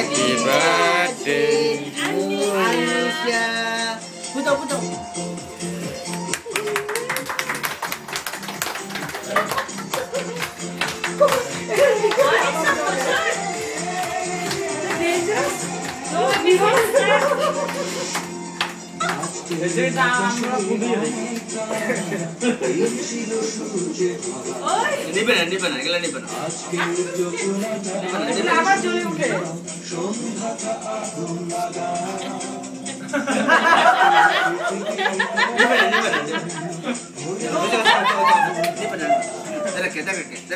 Happy birthday Anusia. Putar. নিবে না এগুলা নিবে না আবার জ্বলে উঠে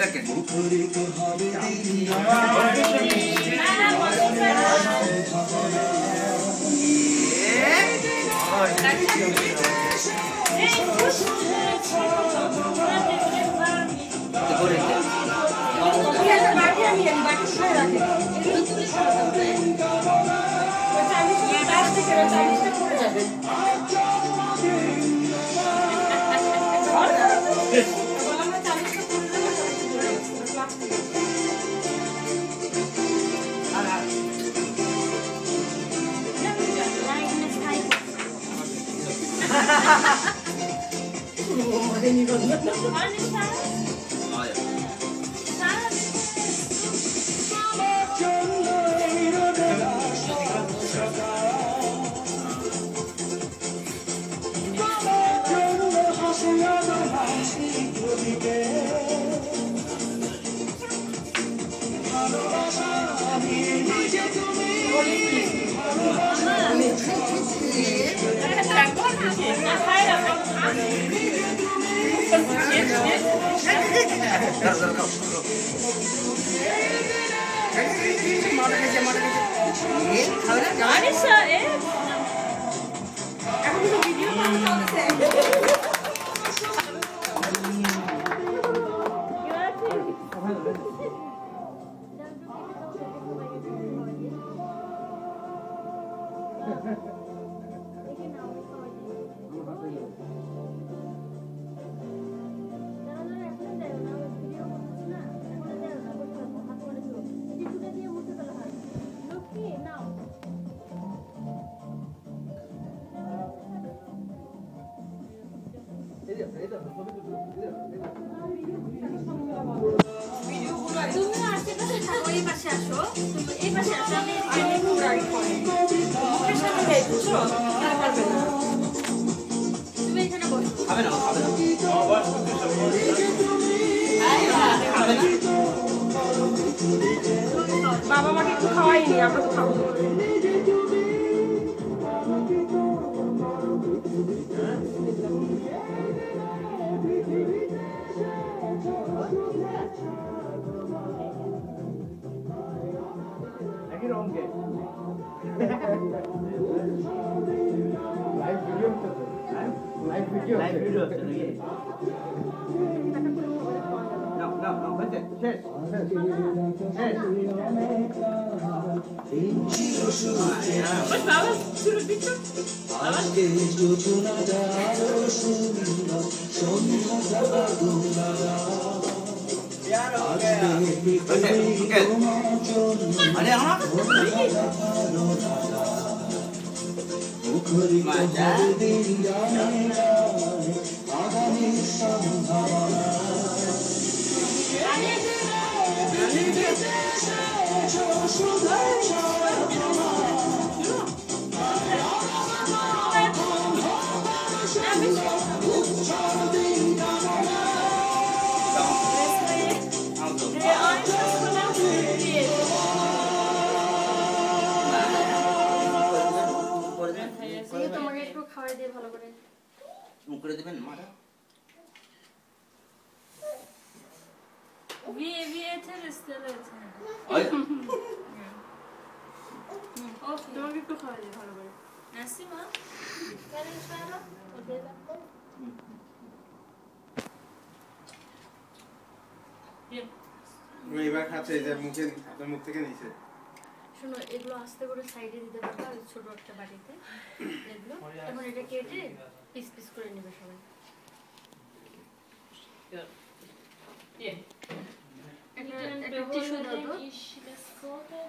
দেখে বাবা মাকে একটু খাওয়াইনি আমরা তো খাবো এবার খাচ্ছে যে মুখে আপনার মুখ থেকে নিচে শোনো এগুলো আস্তে করে সাইডে দিতে পারবে আর ছোট একটা বাটিতে এগুলো এখন এটা কেটে পিস পিস করে নেবে সবাই একটা টিস্যু দাও তো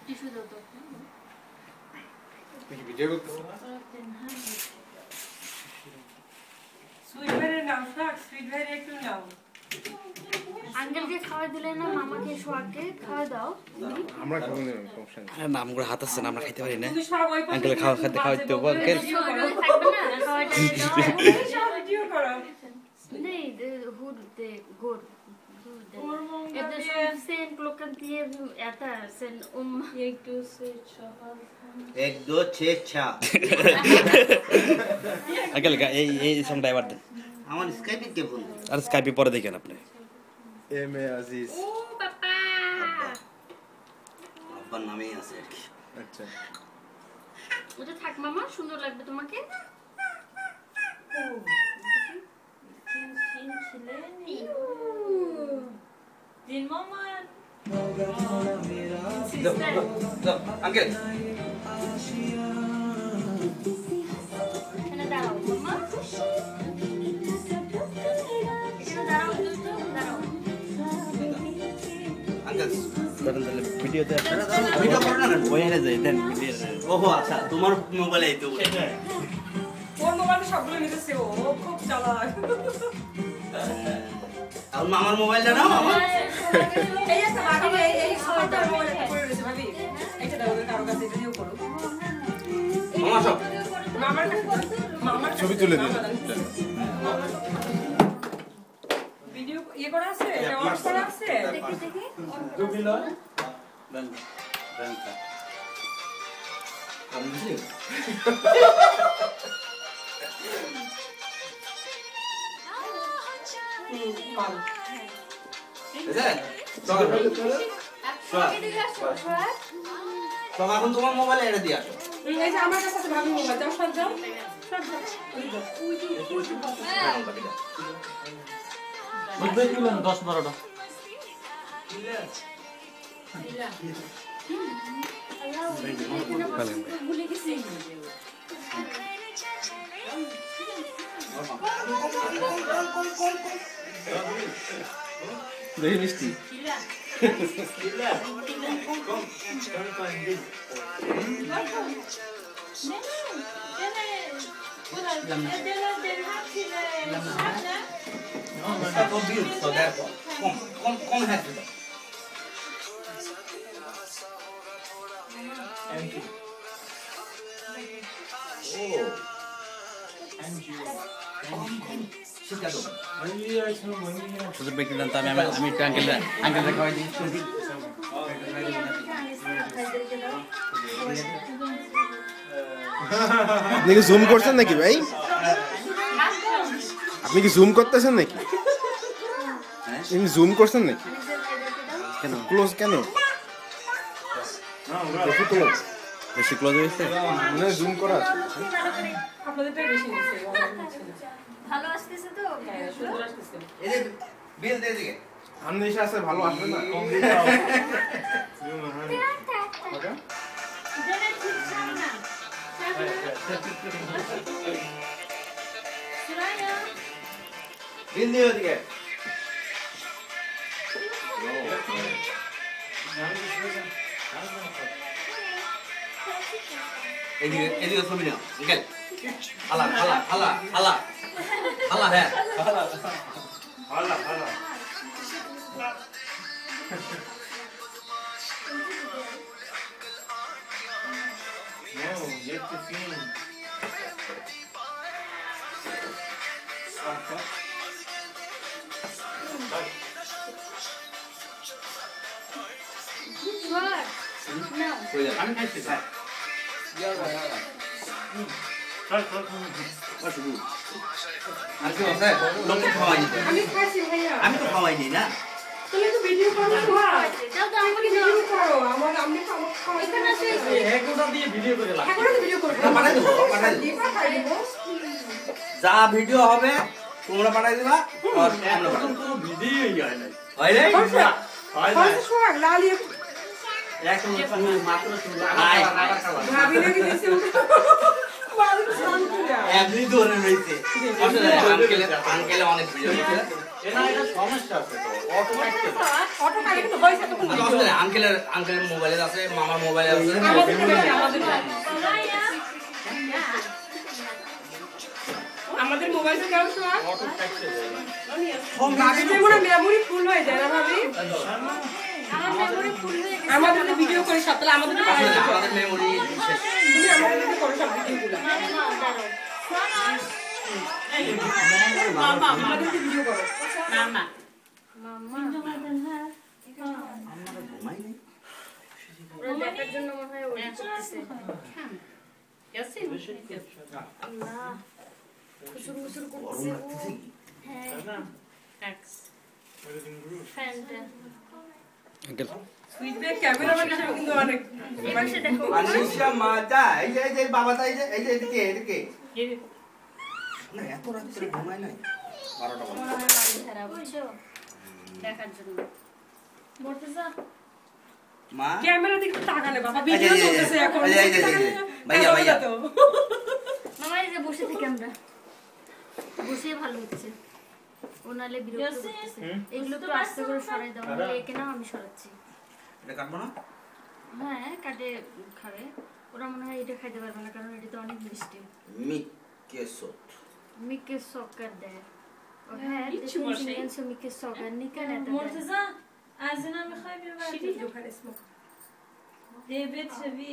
টিস্যু দাও তো ভিডিও করতে সুইট ভেরি নাও শাক সুইট ভেরি একটু নাও আঙ্কেলকে খাওয়া দিলে না মামাকে সোয়াকে খাওয়া দাও আমরা খাবো না সমস্যা নেই আরে নাম করে হাত আছে না আমরা খাইতে পারি না তুমি সব ওই পাশে আঙ্কেল খাওয়াইতে দেবো আঙ্কেল থাকবে না খাওয়াটা সব ভিডিও করো नहीं hur de gor это же sen klockan 10 это sen 1 2 3 4 1 2 6 6 uncle এই সংটা এবার দেন আমার স্কাইপে কে বল আর স্কাইপে পরে দেখেন আপনি M A Aziz oh papa আব্বার নামেই আছে আর কি আচ্ছা ওটা থাক মামা সুন্দর লাগবে তোমাকে Din mamma. দাও আঙ্কেল এখানে দাঁড়াও মামা এখানে দাঁড়াও দাঁড়াও আঙ্কেল ধরেন তাহলে ভিডিওতে ভিডিও করো না কেন? ওইখানে যাই দেন ভিডিও ওহো আচ্ছা তোমার মোবাইলে এই তো ওর মোবাইলে সবগুলো নিতেছে ও খুব চালাক আর আমার মোবাইলটা নাও আমার এই একটা ভাবি এই খাবারটা মোবাইলে করে রয়েছে ভাবি এটা দাও কারো কাছে এটা দিও করো মামা সব মামার কাছে মামার ছবি তুলে দিন ভিডিও করা আছে এটা অন করা আছে দেখি দেখি দেন দেন আমি দিছি এখন তোমার মোবাইলে এটা দিয়ে আসো এই যে আমার কাছে ভাবি মোবাইল দাও সব দাও সব দাও বুঝবে কি 10-12টা ভুলে গেছি দেখি মিষ্টি কম হ্যাঁ শুধু ব্যক্তি জানতো আমি একটু আঙ্কেলটা খাওয়াই দিই আপনি কি জুম করছেন নাকি ভাই আপনি কি জুম করতেছেন নাকি আপনি জুম করছেন নাকি কেন ক্লোজ কেন বেশি ক্লোজ বেশি ক্লোজ হয়েছে মানে জুম করা আছে আপনাদেরটাই বেশি নিচ্ছে ভালো আসতেছে তো সুন্দর আসতেছে এই যে বিল দিয়ে দিকে আমনি আছে ভালো আসবে না বিল দিয়ে দিকে এদিকে এদিকে ছবি নাও আঙ্কেল হালা হালা হালা হালা হালা হ্যাঁ আমি খাইছি স্যার আর কি আছে লোক খাওয়াইনি আমি খাইছি ভাইয়া আমি তো খাওয়াইনি না তুমি তো ভিডিও করো না যাও তো আমাকে ভিডিও দাও করো আমার আমি খাওয়া এখানে আছে এখন তো ভিডিও করো পাঠাই দেবো পাঠাই দেবো পাঠাই দেবো যা ভিডিও হবে তোমরা পাঠাই দিবা আর আমরা পাঠাই দেবো ভিডিওই হয় না হয় রে সোহাগ লালি নাই ভাবি নাকি দিছে এমনি ধরে রয়েছে আসলে আঙ্কেলে অনেক ভিডিও এটা সমস্যা আছে তো অটো কাটতে অটো কাটে কিন্তু হয়েছে তখন আচ্ছা আসলে আঙ্কেলের মোবাইলে আছে মামার মোবাইলে আছে আমাদের মোবাইলটা কেমন শোনা অটো কাটতে ভাবিতে মনে মেমোরি ফুল হয়ে যায় না ভাবি আমার মেমোরি ফুল হয়ে গেছে আমাদের যে ভিডিও করে সব তাহলে আমাদের আমাদের মেমোরি শেষ তুমি আমাদের ভিডিও করো সব ভিডিওগুলো মামা আমাদের ভিডিও করো মামা আমরা ঘুমাই নাই ওরা দেখার জন্য মনে হয় ওই করতেছে আল্লাহ কুসুর মুসুর করতেছে ও হ্যাঁ ফ্যানটা আঙ্কেল সুইটব্যাক ক্যামেরাম্যান হিসেবে কিন্তু অনেক এপাশে দেখো আনিশা মাতা এই যে বাবাটা এই যে এদিকে না এত রাত্রে ঘুমাই নাই 12টা বাজে মনে হয় বাড়ি ছাড়া বুঝছো দেখার জন্য মুর্তজা মা ক্যামেরা দিকে তাকালে বাবা ভিডিও চলতেছে এখন ভাইয়া মামা এই যে বসে থেকে আমরা বসে ভালো হচ্ছে ওনালে বিরক্ত করতেছে এগুলো তো আস্তে করে সরাই দাও নাহলে একে না আমি সরাচ্ছি এটা কাটবো না হ্যাঁ কাটে খাবে ওরা মনে হয় এটা খাইতে পারবে না কারণ এটা তো অনেক মিষ্টি মিকে সকার দেয় ও হ্যাঁ দেখুন মিকে সকার নিকালে মুর্তজা از اینا میخوای ببری ভিডিও খালি স্মোক دیوید شوی